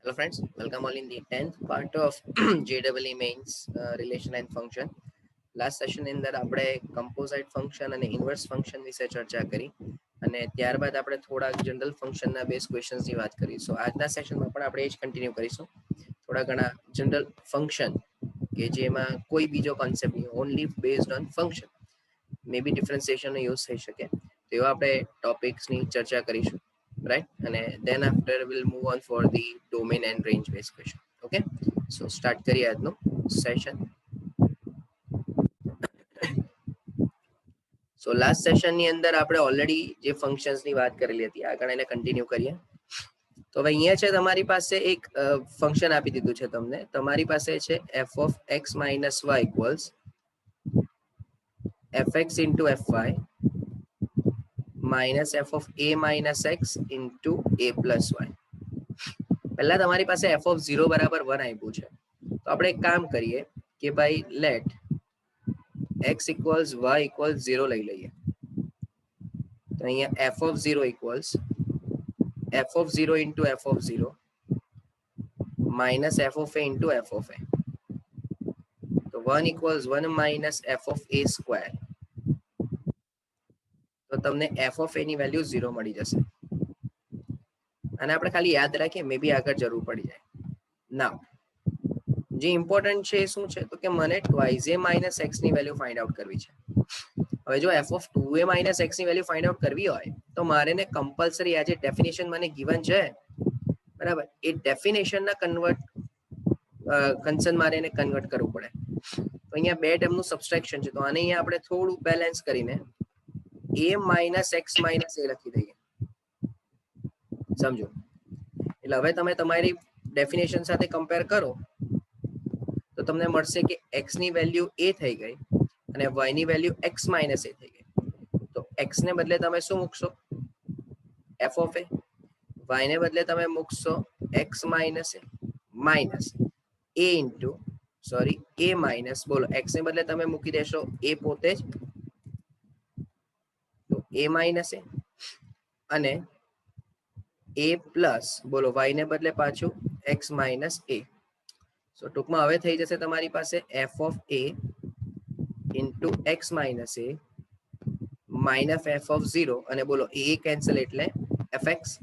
Hello friends, welcome all in the 10th part of JEE mains relation and function. Last session ની અંદર આપણે કમ્પોઝાઇટ function અને inverse function વિશે ચર્ચા કરી અને ત્યારબાદ આપણે થોડા જનરલ ફંક્શનના બેઝ ક્વેશ્ચન્સની વાત કરી. સો આજના સેશનમાં પણ આપણે એ જ કન્ટિન્યુ કરીશું. થોડા ઘણા જનરલ ફંક્શન કે જેમાં કોઈ બીજો કોન્સેપ્ટ નહીં, only based on function, may be ડિફરન્સિએશનનો યુઝ થઈ શકે તેવા આપણે ટોપિક્સની ચર્ચા કરીશું, right? અને then after we'll move on for the domain and range based question. Okay, so start કરીએ આજનો સેશન. સો લાસ્ટ સેશન ની અંદર આપણે ઓલરેડી જે ફંક્શન્સ ની વાત કરેલી હતી, આગળ એને કન્ટિન્યુ કરીએ. તો હવે અહીંયા છે તમારી પાસે એક ફંક્શન આપી દીધું છે તમને. તમારી પાસે છે f of x minus y equals fx into fy minus f of a minus x into a plus y. પહેલા તમારી પાસે f of 0 બરાબર 1 આપ્યું છે. તો આપણે એક કામ કરીએ કે ભાઈ late x equals y equals 0 લઈ લઈએ. તો અહીંયા f of 0 equals f of 0 into f of 0 minus f of a into f of a. તો 1 equals 1 minus f of a square. તો તમને f of a ની વેલ્યુ 0 મળી જશે. અને આપણે ખાલી યાદ રાખીએ, મે બી આગળ જરૂર પડી જાય. નાઉ જે ઇમ્પોર્ટન્ટ છે એ શું છે, તો કે મને ટ્વાઇસ a માઇનસ એક્સ ની વેલ્યુ ફાઇન્ડ આઉટ કરવી છે. હવે જો f of 2a minus x ની વેલ્યુ ફાઇન્ડ આઉટ કરવી હોય તો મારે ને કમ્પલસરી આ જે ડેફિનેશન મને ગિવન છે, બરાબર, એ ડેફિનેશનના કન્સર્ન મારે એને કન્વર્ટ કરવું પડે. તો અહીંયા બે ટર્મનું સબસ્ટ્રેક્શન છે, તો આને અહીંયા આપણે થોડું બેલેન્સ કરીને a minus x minus a લખી દઈએ. સમજો? એટલે હવે તમે તમારી ડેફિનેશન સાથે કમ્પેર કરો તો તમને મળશે કે x ની વેલ્યુ a થઈ ગઈ અને y ની વેલ્યુ x માઇનસ a થઈ ગઈ. તો x ને બદલે તમે શું મૂકશો? f of a. y ને બદલે તમે મૂકશો x minus a minus a into a minus, બોલો, x ને બદલે તમે મૂકી દેશો a પોતે જ, તો a માઇનસ a, અને a પ્લસ, બોલો, y ને બદલે પાછું x માઇનસ a. સો ટૂંકમાં હવે થઈ જશે તમારી પાસે f of a into x minus a minus f of 0, અને બોલો a કેન્સલ એટલે fx.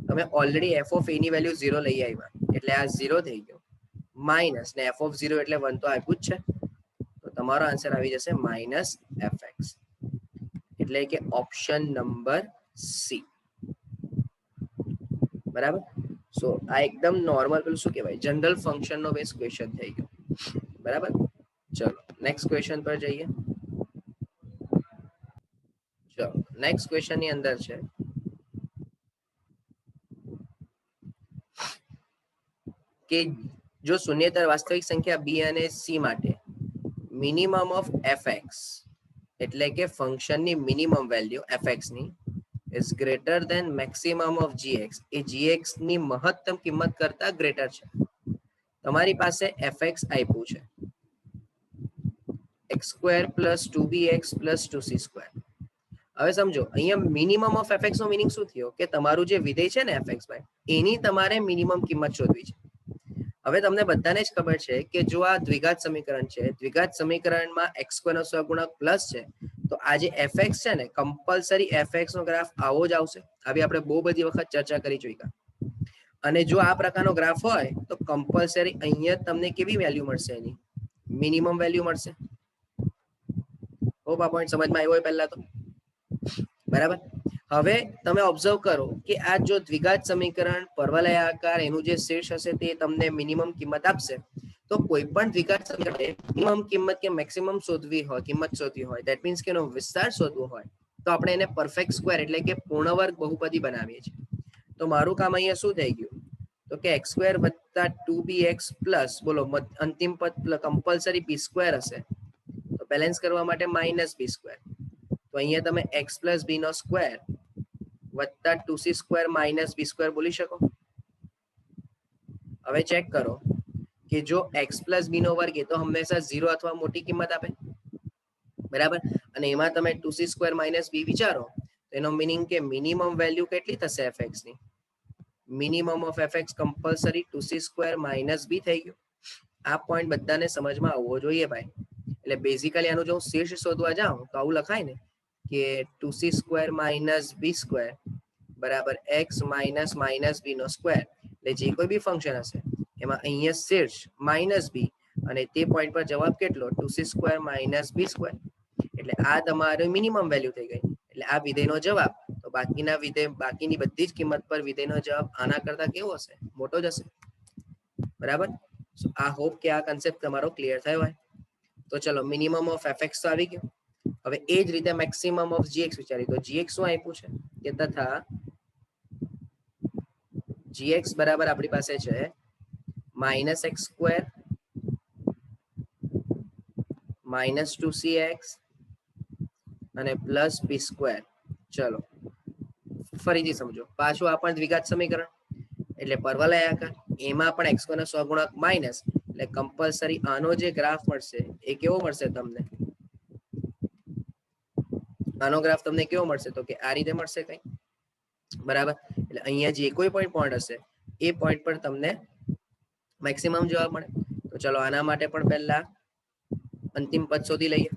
તમે ઓલરેડી f of a ની વેલ્યુ 0 લઈ આવ્યા એટલે આ 0 થઈ ગયો, માઇનસ ને f of 0 એટલે 1 તો આપ્યું જ છે. તો તમારો આન્સર આવી જશે માઇનસ fx, એટલે કે ઓપ્શન નંબર સી. બરાબર? સો આ એકદમ નોર્મલ પેલું શું કહેવાય, જનરલ ફંક્શન નો બેઝ ક્વેશ્ચન થઈ ગયો. બરાબર? ચલો નેક્સ્ટ ક્વેશ્ચન પર જઈએ. ચલો નેક્સ્ટ ક્વેશ્ચન ની અંદર છે કે જો શૂન્યેતર વાસ્તવિક સંખ્યા b અને c માટે મિનિમમ ઓફ fx, એટલે કે ફંક્શનની મિનિમમ વેલ્યુ fx ની is greater than maximum of gx, A gx ની મહત્તમ કિંમત કરતા ગ્રેટર છે. તમારી પાસે fx આપ્યું છે x square plus 2bx plus 2c square. હવે સમજો, અહીંયા મિનિમમ ઓફ fx નો મીનિંગ શું થયો કે તમારું જે વિધેય છે ને fx ભાઈ, એની તમારે મિનિમમ કિંમત શોધવી છે. હવે તમને બધાને જ ખબર છે કે જો આ દ્વિઘાત સમીકરણ છે, દ્વિઘાત સમીકરણમાં x સ્ક્વેર નો સહગુણક પ્લસ છે, તો આ જે fx છે ને, કમ્પલસરી fx નો ગ્રાફ આવો જ આવશે. આવી આપણે બહુ બધી વખત ચર્ચા કરી ચૂક્યા. અને જો આ પ્રકારનો ગ્રાફ હોય તો કમ્પલસરી અહીંયા તમને કેવી વેલ્યુ મળશે? એની મિનિમમ વેલ્યુ મળશે. હોપ આ પોઈન્ટ સમજમાં આવ્યો હોય પહેલા તો. બરાબર? હવે તમે ઓબ્ઝર્વ કરો કે આ જો દ્વિઘાત સમીકરણ પરવલયાકાર એનું જે શીર્ષ હશે તે તમને મિનિમમ કિંમત આપશે. તો કોઈ પણ દ્વિઘાત સમીકરણ મિનિમમ કિંમત કે મેક્સિમમ શોધવી હોય, કિંમત શોધવી હોય, ધેટ મીન્સ કે એનો વિસ્તાર શોધવો હોય, તો આપણે એને પરફેક્ટ સ્ક્વેર એટલે કે પૂર્ણ વર્ગ બહુપદી બનાવીએ છીએ. તો મારું કામ અહીંયા શું થઈ ગયું, તો કે x સ્ક્વેર વત્તા 2bx પ્લસ, બોલો, અંતિમ પદ કમ્પલસરી b સ્ક્વેર હશે, તો બેલેન્સ કરવા માટે માઇનસ b સ્ક્વેર. તો અહીંયા તમે x પ્લસ b નો સ્ક્વેર વત્તા 2c square minus b square બોલી શકો. હવે ચેક કરો કે જો x પ્લસ b નો વર્ગ એ તો હંમેશા 0 અથવા મોટી કિંમત આપે. બરાબર? અને એમાં તમે 2c સ્ક્વેર માઇનસ b વિચારો, તો એનો મીનિંગ કે મિનિમમ વેલ્યુ કેટલી થશે fx ની? Minimum of fx compulsory 2c² minus b થઈ ગયું. આ પોઈન્ટ બધાને સમજમાં આવવો જોઈએ ભાઈ. એટલે બેઝિકલી આનું જો હું શીર્ષ શોધવા જાઉં તો આવું લખાય ને કે 2c² માઇનસ b² બરાબર x માઇનસ માઇનસ b નો સ્ક્વેર. એટલે જે કોઈ બી ફંક્શન હશે એમાં અહીંયા શીર્ષ માઇનસ b અને તે પોઈન્ટ પર જવાબ કેટલો 2c² માઇનસ b². એટલે આ તમારું મિનિમમ વેલ્યુ થઈ ગઈ. એટલે આ વિધેયનો જવાબ. તો બાકીના વિધેય બાકીની બધી જ કિંમત પર વિધેયનો જવાબ આના કરતા કેવો હશે? મોટો જ હશે. બરાબર. સો આ હોપ કે આ કન્સેપ્ટ તમારો ક્લિયર થયો હોય. તો ચલો મિનિમમ ઓફ fx તો આવી ગયો. હવે એ જ રીતે મેક્સિમમ ઓફ gx વિચારી. તો gx શું આપ્યું છે કે તથા gx બરાબર આપણી પાસે છે -x² માઇનસ 2cx અને પ્લસ b². ચલો ફરીથી સમજો. પાછું આ પણ દ્વિઘાત સમીકરણ એટલે પરવલયાકાર. એમાં પણ x² નો સહગુણક માઇનસ. એટલે કમ્પલસરી આનો જે ગ્રાફ મળશે એ કેવો મળશે તમને? આનો ગ્રાફ તમને કેવો મળશે? તો કે આ રીતે મળશે કઈ. બરાબર. એટલે અહીંયા જે કોઈ પણ પોઈન્ટ હશે એ પોઈન્ટ પર તમને મેક્સિમમ જવાબ મળે. તો ચલો આના માટે પણ પહેલા અંતિમ પદ શોધી લઈએ.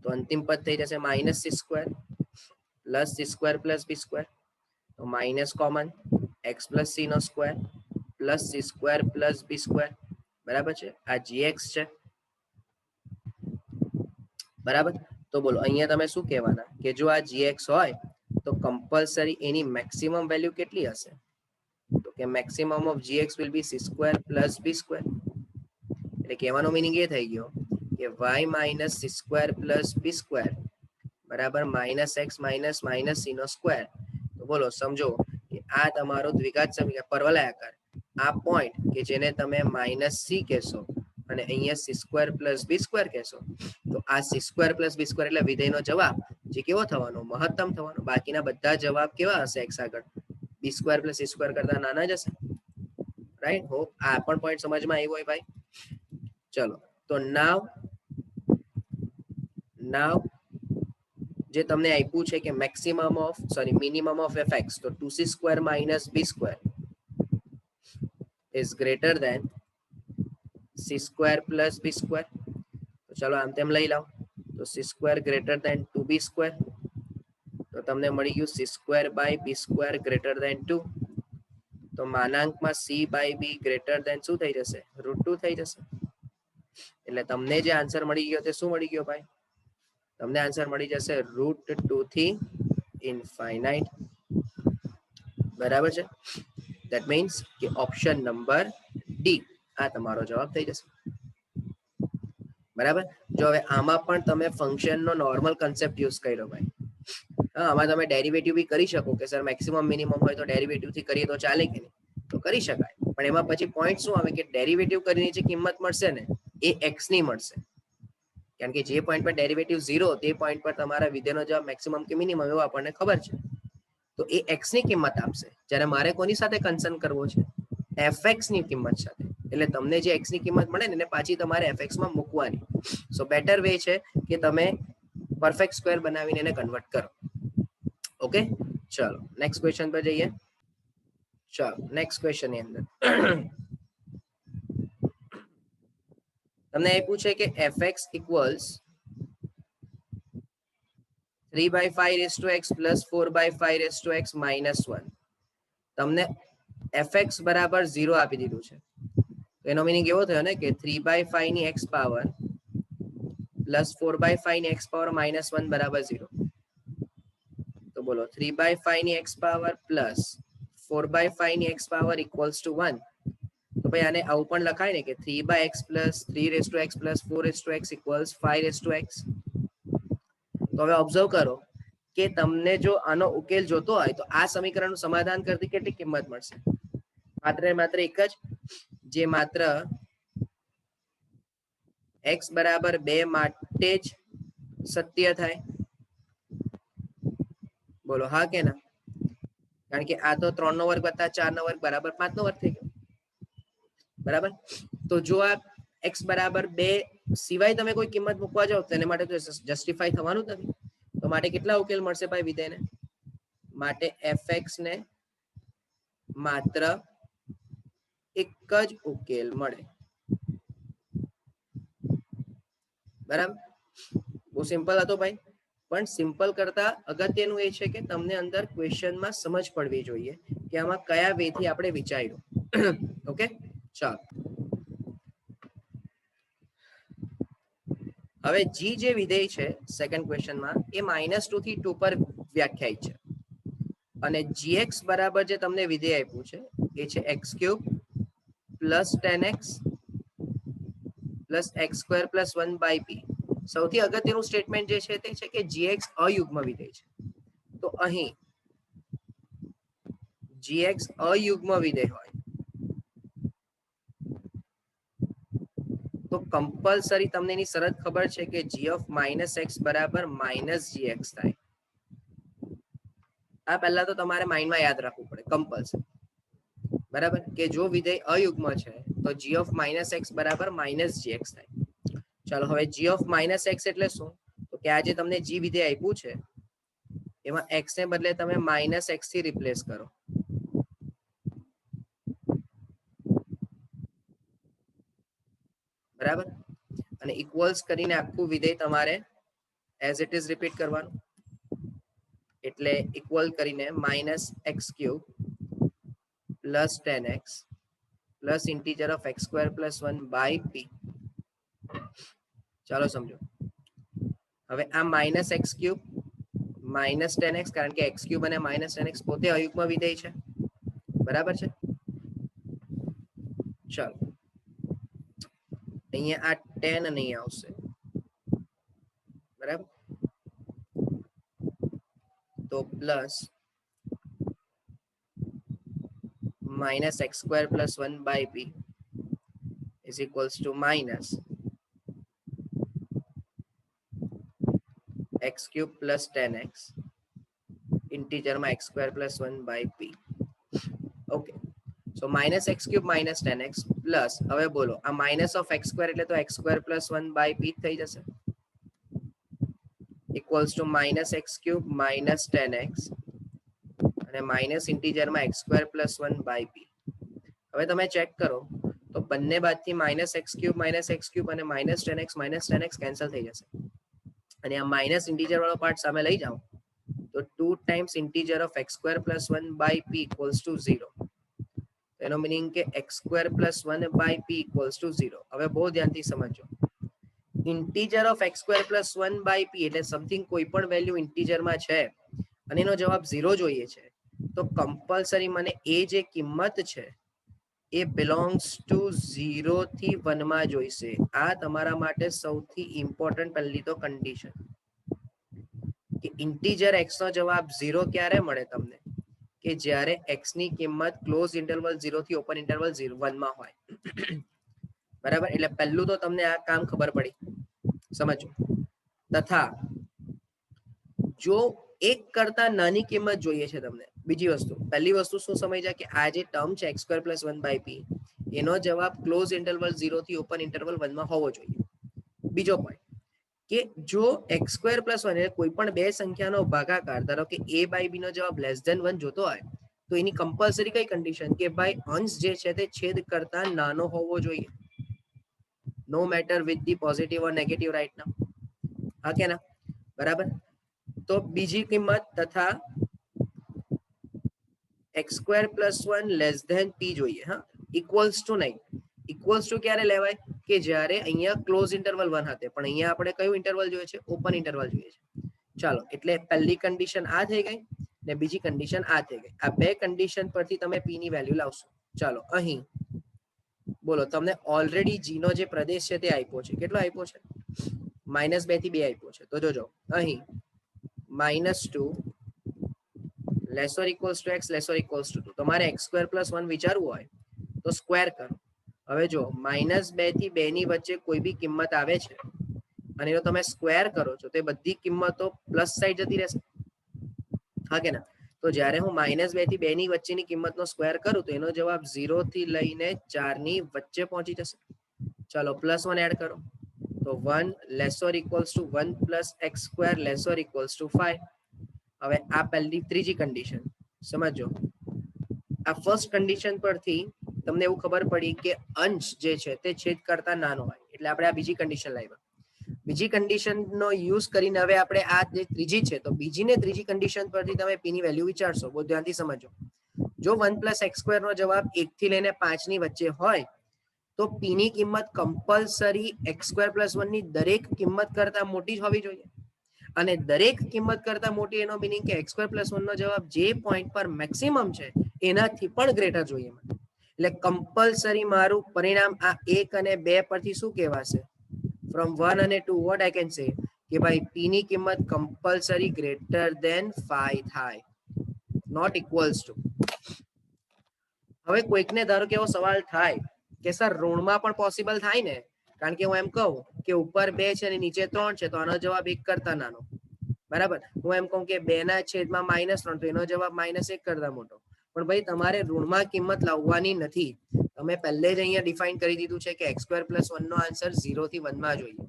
તો અંતિમ પદ થઈ જશે -c² plus c² plus b². તો minus common x plus c નો square plus c² plus b². બરાબર છે. આ gx છે. બરાબર. તો બોલો અહીંયા તમે શું કહેવાના કે જો આ gx હોય તો કમ્પલસરી એની મેક્સિમમ વેલ્યુ કેટલી હશે? તો કે maximum of gx will be c² plus b². એટલે કહેવાનો મિનિંગ એ થઈ ગયો કે y minus c² plus b² બરાબર -x માઇનસ માઇનસ c નો સ્ક્વેર. તો બોલો સમજો કે આ તમારો દ્વિઘાત સમીકરણ પરવલયાકાર. આ પોઈન્ટ કે જેને તમે -c કહેશો અને અહીંયા c² પ્લસ b² કહેશો. તો આ c² પ્લસ b² એટલે વિધેયનો જવાબ જે કેવો થવાનો? મહત્તમ થવાનો. બાકીના બધા જવાબ કેવા હશે x આગળ? b² પ્લસ c² કરતા નાના જ હશે. રાઈટ. હોપ આ પણ પોઈન્ટ સમજમાં આવ્યો હોય ભાઈ. ચલો તો નાવ જે તમને આપ્યું છે કે મિનિમમ ઓફ fx તો 2c² minus b² is greater than c² plus b². તો ચલો આમ તેમ લઈ લાવો. તો c² greater than 2b². તો તમને મળી ગયું c² by b² greater than 2. તો માનાંકમાં c by b greater than શું થઈ જશે? √2 થઈ જશે. એટલે તમને જે આન્સર મળી ગયો તે શું મળી ગયો ભાઈ? તમને આન્સર મળી જશે √2 થી ઇન્ફાઇનાઇટ. બરાબર છે. ધેટ મીન્સ કે ઓપ્શન નંબર ડી આ તમારો જવાબ થઈ જશે. બરાબર. જો હવે આમાં પણ તમે ફંક્શનનો નોર્મલ કન્સેપ્ટ યુઝ કર્યો ભાઈ. હા, આમાં તમે ડેરિવેટિવ બી કરી શકો કે સર મેક્સિમમ મિનિમમ હોય તો ડેરિવેટિવ થી કરીએ તો ચાલે કે નહીં? તો કરી શકાય. પણ એમાં પછી પોઈન્ટ શું આવે કે ડેરિવેટિવ કરીને જે કિંમત મળશે ને એ x ની મળશે. કારણ કે જે પોઈન્ટ પર ડેરિવેટિવ 0 તે પોઈન્ટ પર તમારા વિધેયનો જવાબ મેક્સિમમ કે મિનિમમ એવો આપણને ખબર છે. તો એ x ની કિંમત આપશે. જ્યારે મારે કોની સાથે કન્સર્ન કરવો છે? fx ની કિંમત સાથે. એટલે તમને જે x ની કિંમત મળે ને એને પાછી તમારે fx માં મૂકવાની. સો બેટર વે છે કે તમે પરફેક્ટ સ્ક્વેર બનાવીને એને કન્વર્ટ કરો. ઓકે. ચલો નેક્સ્ટ ક્વેશ્ચન પર જઈએ. ચલો નેક્સ્ટ ક્વેશ્ચન ની અંદર તમને એ પૂછે કે fx ઇક્વલ્સ 3/5 x + 4/5 x -1. તમને fx બરાબર 0 આપી દીધું છે. તો એનો મીનિંગ એવો થયો ને કે 3/5 ની x પાવર પ્લસ 4/5 ની x પાવર -1 બરાબર 0. તો બોલો 3/5 ની x પાવર પ્લસ 4/5 ની x પાવર ઇક્વલ્સ ટુ 1. તો ભાઈ આને આવું પણ લખાય ને કે 3/x plus 3x plus 4x equals 5x. તો હવે ઓબ્ઝર્વ કરો કે તમને જો આનો ઉકેલ જોતો હોય તો આ સમીકરણનું સમાધાન કરતી કેટલી કિંમત મળશે? માત્ર એક જ, જે માત્ર x બરાબર 2 માટે જ સત્ય થાય. બોલો હા કે ના? કારણ કે આ તો 3 નો વર્ગ વત્તા 4 નો વર્ગ બરાબર 5 નો વર્ગ થઈ ગયો. બરાબર. તો જો આ x બરાબર 2 સિવાય તમે કોઈ કિંમત મૂકવા જાઓ તેને માટે તો જસ્ટિફાઈ થવાનું જ નથી. તો માટે કેટલા ઉકેલ મળશે ભાઈ વિધેયને? માટે fx ને માત્ર એક જ ઉકેલ મળે. બરાબર, બહુ સિમ્પલ હતો ભાઈ. પણ સિમ્પલ કરતા અગત્યનું એ છે કે તમને અંદર ક્વેશ્ચનમાં સમજ પડવી જોઈએ કે આમાં કયા વે થી આપણે વિચાર્યું. ઓકે, ચાલો. હવે જી જે વિધેય છે સેકન્ડ ક્વેશ્ચનમાં એ -2 થી 2 પર વ્યાખ્યાયિત છે અને gx બરાબર જે તમને વિધેય આપ્યું છે એ છે x³ + 10x + x² + 1/p. સૌથી અગત્યનું સ્ટેટમેન્ટ જે છે તે છે કે gx અયુગ્મ વિધેય છે. તો અહીં gx અયુગ્મ વિધેય હોય તો કમ્પલસરી તમને એની શરત ખબર છે કે g of -x બરાબર -gx થાય. આ પહેલા તો તમારે માઇન્ડમાં યાદ રાખવું પડે કમ્પલસરી. બરાબર, કે જો વિધેય અયુગ્મ છે તો g of -x બરાબર -gx થાય. ચાલો, હવે g of -x એટલે શું? તો કે આ જે તમને g વિધેય આપ્યું છે એમાં x ને બદલે તમે -x થી રિપ્લેસ કરો. બરાબર, અને ઇક્વલ્સ કરીને આખું વિધેય તમારે એઝ ઇટ ઇઝ રિપીટ કરવાનું. એટલે ઇક્વલ કરીને -x³ + 10x + integer of x² + 1/p. ચાલો સમજો. હવે આ -x³ -10x, કારણ કે x³ અને -10x પોતે અયુગ્મ વિધેય છે. બરાબર છે. ચાલો, અહીંયા આ 10 નહીં આવશે. બરાબર, તો plus -x² + 1/p is equals to -x³ + 10x ઇન્ટીજરમાં x² + 1/p. Okay, so -x³ - 10x plus, હવે બોલો આ -(x²) એટલે તો x² + 1/p થઈ જશે. ઇક્વલ્સ ટુ -x³ - 10x અને માઇનસ ઇન્ટીજરમાં x² + 1/p. હવે તમે ચેક કરો તો બંને બાજુથી -x³ -x³ અને -10x કેન્સલ થઈ જશે. અને આ માઇનસ ઇન્ટીજર વાળો પાર્ટ સામે લઈ જાઓ તો 2 times integer of x² + 1/p equals to 0. એનો મીનિંગ કે x² + 1/p ઇક્વલ્સ ટુ 0. હવે બહુ ધ્યાનથી સમજો. ઇન્ટીજર ઓફ x² + 1/p એટલે સમથિંગ કોઈ પણ વેલ્યુ ઇન્ટીજરમાં છે અને એનો જવાબ 0 જોઈએ છે, તો કમ્પલસરી મને એ જે કિંમત છે એ બિલોંગ્સ ટુ 0 થી 1 માં જોઈશે. આ તમારા માટે સૌથી ઇમ્પોર્ટન્ટ પહેલી તો કન્ડિશન કે ઇન્ટીજર x નો જવાબ 0 ક્યારે મળે તમને? કે જ્યારે x ની કિંમત ક્લોઝ ઇન્ટરવલ 0 થી ઓપન ઇન્ટરવલ 1 માં હોય. બરાબર, એટલે પહેલું તો તમને આ કામ ખબર પડી. સમજો. તથા જો એક કરતા નાની કિંમત જોઈએ છે તમને. બીજી વસ્તુ, પહેલી વસ્તુ શું સમજ્યા કે આ જે ટર્મ છે x² + 1/p એનો જવાબ ક્લોઝ ઇન્ટરવલ 0 થી ઓપન ઇન્ટરવલ 1 માં હોવો જોઈએ. બીજો પોઈન્ટ કે જો x² + 1 કોઈ પણ બે સંખ્યાનો ભાગાકાર, ધારો કે a/b નો જવાબ <1 જોતો હોય તો એની કમ્પલસરી કઈ કન્ડિશન કે ભાઈ અંશ જે છે તે છેદ કરતા નાનો હોવો જોઈએ. No matter with the positive or negative right now. હા કે ના? બરાબર. તો બીજી કિંમત તથા x² + 1 p જોઈએ. હા, ઇક્વલ્સ ટુ નહીં. ઇક્વલ્સ ટુ ક્યારે લેવાય? કે જ્યારે અહીંયા ક્લોઝ ઇન્ટરવલ 1 હશે, પણ અહીંયા આપણે કયું ઇન્ટરવલ જોઈએ છે? ઓપન ઇન્ટરવલ જોઈએ છે. ચાલો, એટલે પહેલી કન્ડિશન આ થઈ ગઈ ને બીજી કન્ડિશન આ થઈ ગઈ. આ બે કન્ડિશન પરથી તમે p ની વેલ્યુ લાવશો. ચાલો, અહીં બોલો, તમને ઓલરેડી g નો જે પ્રદેશ છે તે આપ્યો છે. કેટલો આપ્યો છે? -2 થી 2 આપ્યો છે. તો જોજો અહીં -2 < x < 2. તમારે x² + 1 વિચારવું હોય તો સ્ક્વેર કરો. હવે જો -2 થી 2 ની વચ્ચે કોઈ બી કિંમત આવે છે અને એનો તમે સ્ક્વેર કરો છો તો એ બધી કિંમતો પ્લસ સાઈડ જતી રહેશે. હા કે ના? તો જ્યારે હું -2 થી 2 ની વચ્ચેની કિંમતનો સ્ક્વેર કરું તો એનો જવાબ 0 થી લઈને 4 ની વચ્ચે પહોંચી જશે. ચાલો, +1 એડ કરો તો 1 < 1 + x² < 5. હવે આ પહેલી ત્રીજી કન્ડિશન સમજો. આ ફર્સ્ટ કન્ડિશન પરથી તમને એવું ખબર પડી કે અંશ જે છે તે છેદ કરતા નાનો હોય, એટલે આપણે આ બીજી કન્ડિશન લાવ્યા. બીજી કન્ડિશનનો યુઝ કરીને હવે આપણે આ જે ત્રીજી છે, તો બીજી ને ત્રીજી કન્ડિશન પરથી તમે p ની વેલ્યુ વિચારશો. બહુ ધ્યાનથી સમજો. જો 1 + x² નો જવાબ 1 થી લઈને 5 ની વચ્ચે હોય તો p ની કિંમત કમ્પલસરી x² + 1 ની દરેક કિંમત કરતા મોટી જ હોવી જોઈએ. અને દરેક કિંમત કરતા મોટી એનો મીનિંગ કે x² + 1 નો જવાબ જે પોઈન્ટ પર મેક્સિમમ છે એનાથી પણ ગ્રેટર જોઈએ. એટલે કમ્પલસરી મારું પરિણામ આ 1 અને 2 પરથી શું કહેવાશે? ફ્રોમ 1 અને 2 વોટ આઈ કેન સે કે ભાઈ p ની કિંમત કમ્પલસરી ગ્રેટર ધેન 5 થાય, નોટ ઇક્વલ્સ ટુ. હવે કોઈકને ધારો કે એવો સવાલ થાય કે સર ઋણમાં પણ પોસિબલ થાય ને, કારણ કે હું એમ કહું કે ઉપર 2 છે અને નીચે 3 છે તો આનો જવાબ 1 કરતા નાનો, બરાબર. હું એમ કહું કે 2/3 તો એનો જવાબ -1 કરતા મોટો. પણ ભાઈ તમારે ઋણમાં કિંમત લાવવાની નથી. તમે પહેલે જ અહીંયા ડિફાઇન કરી દીધું છે કે x² + 1 નો આન્સર 0 થી 1 માં જોઈએ.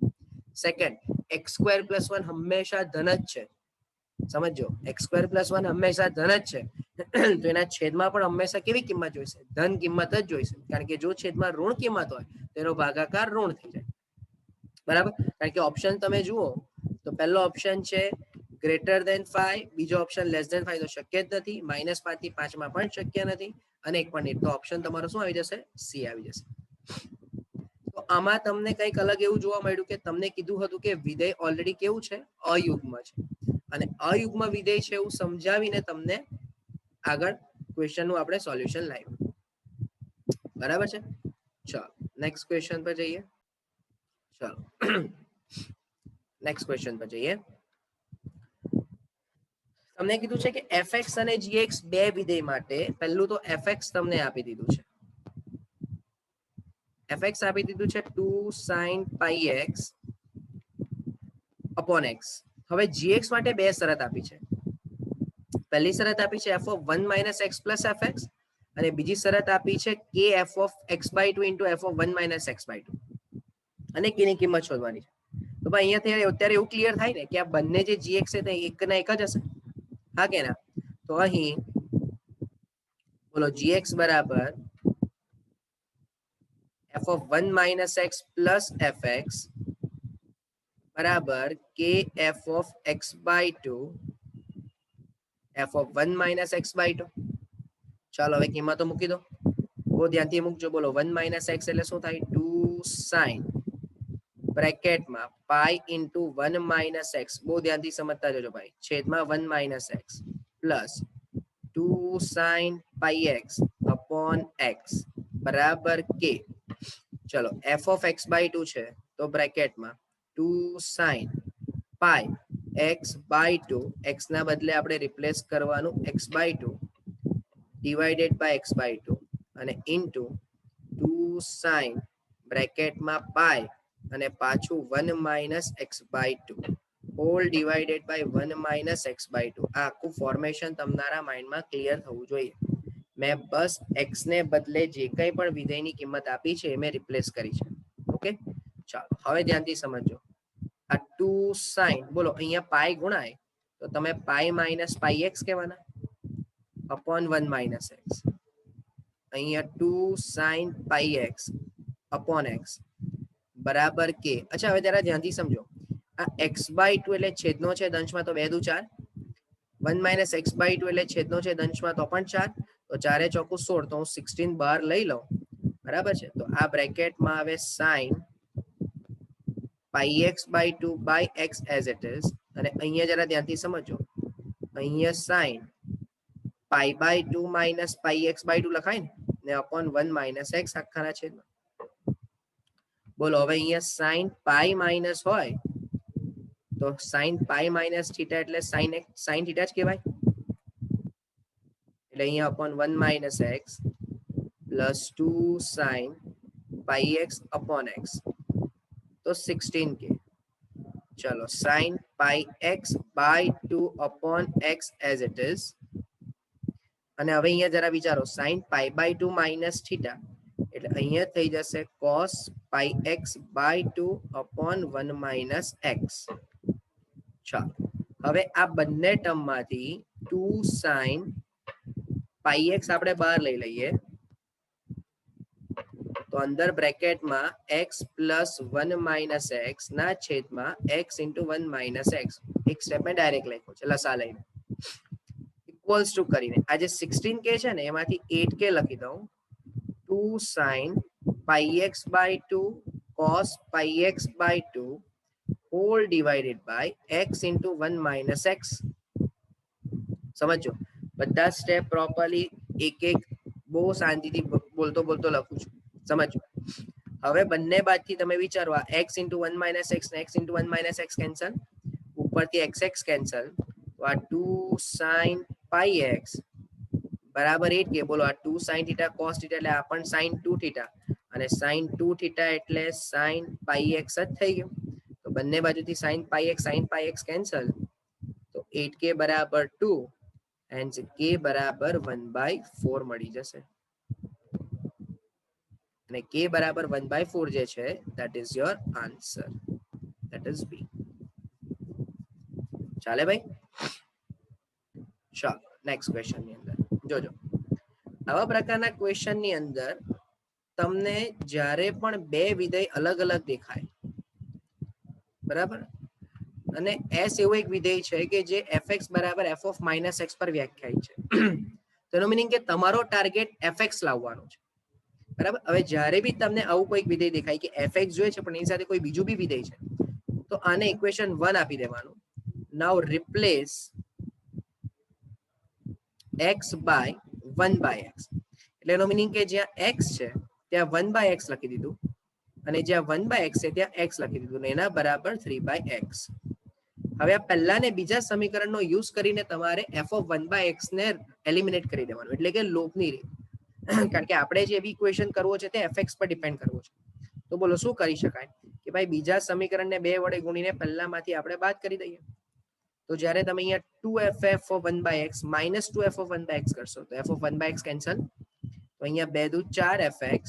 સેકન્ડ, x² + 1 હંમેશા ધન જ છે. સમજો, x² + 1 હંમેશા ધન જ છે તો એના છેદમાં પણ હંમેશા કેવી કિંમત જોઈશે? ધન કિંમત જ જોઈશે. કારણ કે જો છેદમાં ઋણ કિંમત હોય તેનો ભાગાકાર ઋણ થઈ જાય, બરાબર. કારણ કે ઓપ્શન તમે જુઓ તો પહેલો ઓપ્શન છે ગ્રેટર ધેન 5, બીજો ઓપ્શન લેસ ધેન 5 તો શક્ય જ નથી, -5 થી 5 માં પણ શક્ય નથી, અને 1 પણ નહીં. તો ઓપ્શન તમારો શું આવી જશે? સી આવી જશે. તો આમાં તમને કંઈક અલગ એવું જોવા મળ્યું કે તમને કીધું હતું કે વિધેય ઓલરેડી કેવું છે? અયુગ્મ છે. અને અયુગ્મ વિધેય છે એવું સમજાવીને તમને આગળ ક્વેશ્ચનનું આપણે સોલ્યુશન લાવ્યું, બરાબર છે. ચાલો નેક્સ્ટ ક્વેશ્ચન પર જઈએ. ચાલો નેક્સ્ટ ક્વેશ્ચન પર જઈએ. તમને કીધું છે કે fx અને gx બે વિધેય માટે પહેલું તો fx તમને આપી દીધું છે. fx આપી દીધું છે 2 sin πx / x. હવે gx માટે બે શરત આપી છે. પહેલી શરત આપી છે f(1 - x + fx) અને બીજી શરત આપી છે k f(x/2 * f(1 - x/2) અને k ની કિંમત શોધવાની છે. તો ભાઈ અહીંયા અત્યારે એવું ક્લિયર થાય ને કે આ બંને જે gx છે તે એક ના એક જ હશે, હા કે ના? તો અહીં બોલો gx બરાબર f(1 - x + fx) બરાબર k f(x/2 f(1 - x/2). ચાલો હવે કિંમતો મૂકી દો. બહુ ધ્યાનથી મૂકજો. બોલો 1 - x એટલે શું થાય? 2 sin બ્રેકેટમાં પાઈ ઇન્ટુ 1 - x. બહુ ધ્યાનથી સમજતા જજો ભાઈ. છેદમાં 1 - x plus 2 sin πx / x બરાબર k. ચલો f(x/2) છે તો બ્રેકેટમાં 2 sin πx/2, x ના બદલે આપણે રિપ્લેસ કરવાનું x/2 ડિવાઇડેડ બાય x/2 અને ઇન્ટુ 2 sin બ્રેકેટમાં પાઈ અને પાછું 1 - x/2 hall divided by 1 - x/2. આ આખું ફોર્મેશન તમારા માઇન્ડમાં ક્લિયર થવું જોઈએ. મેં બસ x ને બદલે જે કંઈ પણ વિધેયની કિંમત આપી છે એ મેં રિપ્લેસ કરી છે. ઓકે, ચાલો હવે ધ્યાનથી સમજો. આ 2 sin, બોલો અહીંયા પાઈ ગુણાય તો તમે પાઈ - πx કહેવાના અપોન 1 - x. અહીંયા 2 sin πx / x બરાબર k. અચ્છા હવે જરા ધ્યાનથી સમજો. આ x/2 એટલે છેદનો છેદ અંશમાં તો 2 દુ 4, 1 - x/2 એટલે છેદનો છેદ અંશમાં તો પણ 4, તો 4 × 4 = 16, તો હું 16 બહાર લઈ લઉં, બરાબર છે. તો આ બ્રેકેટમાં આવે sin πx/2 / x as it is, અને અહીંયા જરા ધ્યાનથી સમજો. અહીંયા sin π/2 - πx/2 લખાય ને અપોન 1 - x આખાના છેદમાં. બોલો હવે અહીંયા sin પાઈ માઇનસ હોય તો sin પાઈ - θ એટલે sin θ જ કહેવાય. એટલે અહીંયા upon 1 - x plus 2 sin πx / x તો 16k. ચલો sin πx/2 / x as it is. અને હવે અહીંયા જરા વિચારો, sin π/2 - θ એટલે અહીંયા થઈ જશે cos πx/2 / 1 - x. ચાલો હવે આ બંને ટર્મમાંથી 2 sin પાઈ એક્સ આપણે બહાર લઈ લઈએ તો અંદર બ્રેકેટમાં એક્સ પ્લસ 1 માઇનસ એક્સ ના છેદમાં એક્સ ઇન્ટુ 1 માઇનસ એક્સ એક સ્ટેપ મેં ડાયરેક્ટ લખ્યો છે લસા લઈને ઇક્વલ્સ ટુ કરીને આ જે 16k છે ને એમાંથી 8k લખી દઉં 2 sin pi x by 2 cos pi x by 2 whole divided by x into 1 minus x. સમજો બધા સ્ટેપ પ્રોપરલી એક એક બહુ શાંતિથી બોલતો બોલતો લખું છું સમજો હવે બંને બાજુથી તમે વિચારો આ x into 1 minus x ને x into 1 minus x cancel ઉપરથી xx કેન્સલ તો આ 2 sin pi x બરાબર 8k બોલો આ 2 sin theta cos theta એટલે આ પણ sin 2 theta અને sin 2 theta એટલે sin pi x જ થઈ ગયું તો બંને બાજુથી sin pi x કેન્સલ તો 8k બરાબર 2 and k બરાબર 1/4 મળી જશે અને k બરાબર 1/4 જે છે that is your answer that is b ચાલે ભાઈ ચાલો નેક્સ્ટ ક્વેશ્ચન ની અંદર જોજો આવા પ્રકારના ક્વેશ્ચન ની અંદર તમને જ્યારે પણ બે વિધેય અલગ અલગ દેખાય બરાબર અને s એવો એક વિધેય છે કે જે fx બરાબર f of minus x પર વ્યાખ્યાયિત છે તેનો મીનિંગ કે તમારો ટાર્ગેટ fx લાવવાનો છે બરાબર હવે જ્યારે બી તમને આવું કોઈ વિધેય દેખાય કે fx જોઈએ છે પણ એની સાથે કોઈ બીજું બી વિધેય છે તો આને ઇક્વેશન 1 આપી દેવાનું નાઉ replace x by 1 by x એટલે એનો મીનિંગ કે જ્યાં x છે ત્યાં 1 by x લખી દીધું અને જ્યાં 1 by x છે ત્યાં x લખી દીધું ને એના બરાબર 3 by x હવે આ પહેલા ને બીજા સમીકરણનો યુઝ કરીને તમારે f of 1 by x ને એલિમિનેટ કરી દેવાનું એટલે કે લોપની રીત કારણ કે આપણે જે બી ઇક્વેશન કરવો છે તે fx પર ડિપેન્ડ કરવો છે તો બોલો શું કરી શકાય કે ભાઈ બીજા સમીકરણને 2 વડે ગુણીને પહેલામાંથી આપણે બાદ કરી દઈએ તો જ્યારે તમે અહીંયા 2f of 1 by x minus 2f of 1 by x કરશો તો f of 1 by x cancel તો અહીંયા 2 દુ 4fx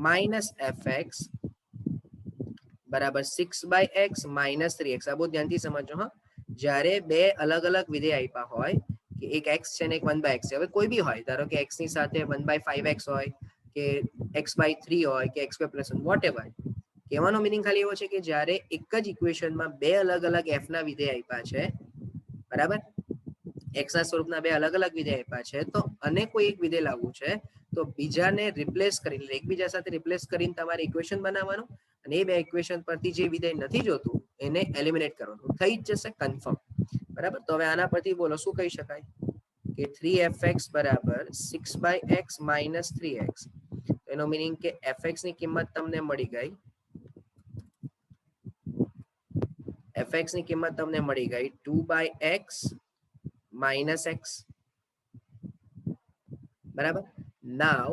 minus fx બરાબર 6 by x minus 3x આ બહુ ધ્યાનથી સમજો હા જ્યારે બે અલગ અલગ વિધેય આપ્યા હોય કે એક x છે ને એક 1 by x છે હવે કોઈ બી હોય ધારો કે x ની સાથે 1 by 5x હોય કે x by 3 હોય કે x square plus 1 whatever કહેવાનો મીનિંગ ખાલી એવો છે કે જ્યારે એક જ ઇક્વેશનમાં બે અલગ અલગ f ના વિધેય આપ્યા છે બરાબર x ના સ્વરૂપના બે અલગ અલગ વિધેય આપ્યા છે તો અને કોઈ એક વિધેય લાવવું છે તો બીજાને રિપ્લેસ કરીને એકબીજા સાથે રિપ્લેસ કરીને તમારે ઇક્વેશન બનાવવાનું અને એ બે ઇક્વેશન પરથી જે વિધેય નથી જોતું એને એલિમિનેટ કરવાનું થઈ જ જશે કન્ફર્મ બરાબર તો હવે આના પરથી બોલો શું કહી શકાય કે 3fx બરાબર 6 by x minus 3x એનો મીનિંગ કે fx ની કિંમત તમને મળી ગઈ fx ની કિંમત તમને મળી ગઈ 2 by x minus x બરાબર નાઉ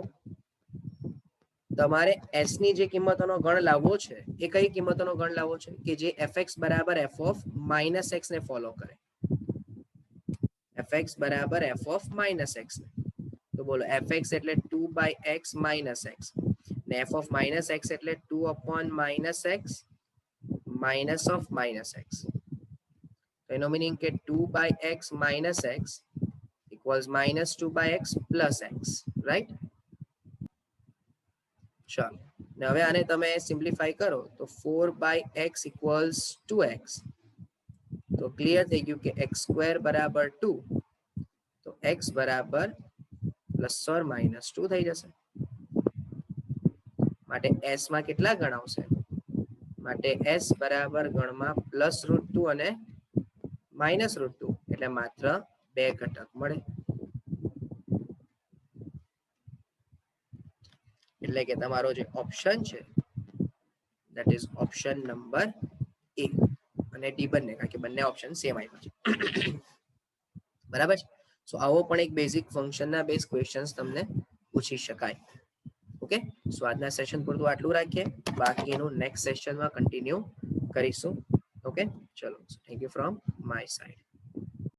તમારે s ની જે કિંમતોનો ગણ લાવવો છે એ કઈ કિંમતોનો ગણ લાવવો છે કે જે fx બરાબર f of minus x ને ફોલો કરે fx બરાબર f of minus x ને તો બોલો fx એટલે 2 by x minus x ને f of minus x એટલે 2 upon minus x minus of minus x તો એનો મીનિંગ કે 2 by x minus x equals minus 2 by x plus x right ચાલો ને હવે આને તમે સિમ્પ્લિફાઈ કરો તો 4 by x equals 2x તો ક્લિયર થઈ ગયું કે x square બરાબર 2 તો x બરાબર પ્લસ ઓર માઇનસ 2 થઈ જશે માટે s માં કેટલા ગણ આવશે માટે s બરાબર ગણમાં +√2 અને -√2 એટલે માત્ર 2 ઘટક મળે એટલે કે તમારો જે ઓપ્શન છે that is option number A અને D બંને કારણ કે બંને ઓપ્શન સેમ આવ્યા છે બરાબર છે સો આવો પણ એક બેઝિક ફંક્શનના બેઝ ક્વેશ્ચન્સ તમને પૂછી શકાય ઓકે સો આજના સેશન પૂરતું આટલું રાખીએ બાકીનું નેક્સ્ટ સેશનમાં કન્ટિન્યુ કરીશું ઓકે ચલો thank you from my side